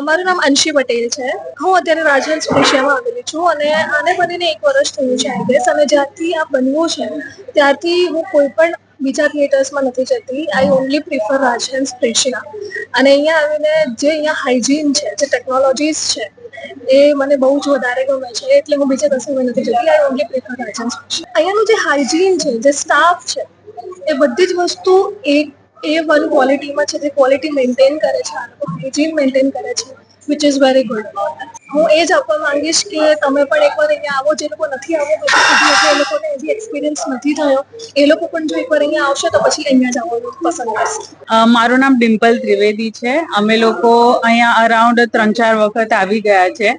મારું નામ અંશી પટેલ છે. હું અત્યારે રાજહંસ સ્પેશિયામાં આવેલી છું અને આને બનીને 1 વર્ષ થયું છે આઈ ગેસ. અને જ્યારથી આ બન્યું છે ત્યારથી હું કોઈ પણ બીજા થિયેટર્સમાં નથી જતી. આઈ ઓનલી પ્રિફર રાજહંસ સ્પેશિયા. અને અહીંયા આવીને જે અહીંયા હાઇજીન છે, જે ટેકનોલોજીસ છે, એ મને બહુ જ વધારે ગમે છે. એટલે હું બીજે કશે નથી જતી. આઈ ઓનલી પ્રિફર રાજહંસ સ્પેશિયા. અહીંયાનું જે હાઇજીન છે, જે સ્ટાફ છે, એ બધી જ વસ્તુ A1 ક્વોલિટીમાં છે. જે ક્વોલિટી મેન્ટેન કરે છે, આ લોકો હાઇજીન મેન્ટેન કરે છે, વિચ ઇઝ વેરી ગુડ. હું એ જ આપવા માંગીશ કે તમે પણ એકવાર અહીંયા આવો. જે લોકો નથી આવ્યા હજુ સુધી, એ લોકોને હજી એક્સપિરિયન્સ નથી થયો, એ લોકો પણ જો એકવાર અહીંયા આવશે તો પછી અહીંયા જ આવવાનું પસંદ કરશે. મારું નામ ડિમ્પલ ત્રિવેદી છે. અમે લોકો અહીંયા અરાઉન્ડ 3-4 વખત આવી ગયા છે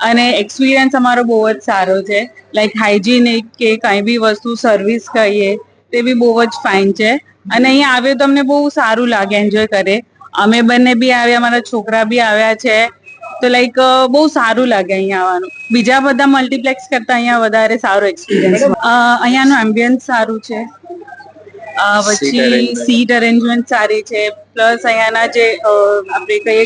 અને એક્સપિરિયન્સ અમારો બહુ જ સારો છે. લાઈક હાઇજીનિક કે કંઈ બી વસ્તુ સર્વિસ કહીએ તે બી બહુ જ ફાઇન છે. અને અહીંયા આવ્યો તો અમને બહુ સારું લાગે, એન્જોય કરે. અમે બંને બી આવ્યા, અમારા છોકરા બી આવ્યા છે. તો લાઈક બહુ સારું લાગે અહીંયા આવવાનું. બીજા બધા મલ્ટીપ્લેક્સ કરતા અહીંયા વધારે સારો એક્સપિરિયન્સ. અહીંયાનું એમ્બિયન્સ સારું છે, પછી સીટ અરેન્જમેન્ટ સારી છે. પ્લસ અહીંયાના જે આપણે કહીએ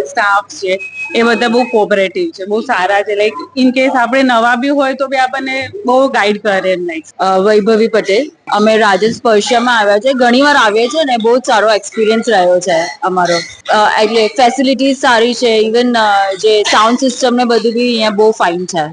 સ્ટાફ છે એ બધા બહુ કોઓપરેટિવ છે, બહુ સારા છે. લાઈક ઇન કેસ આપણે નવા બી હોય તો બી આપણને બહુ ગાઈડ કરે એમ. લાઈક વૈભવી પટેલ. અમે રાજહંસ સ્પેશિયામાં આવ્યા છે. ઘણી વાર આવીએ છીએ ને બહુ જ સારો એક્સપિરિયન્સ રહ્યો છે અમારો. એટલે ફેસિલિટીઝ સારી છે. ઇવન જે સાઉન્ડ સિસ્ટમ ને બધું બી અહીંયા બહુ ફાઇન છે.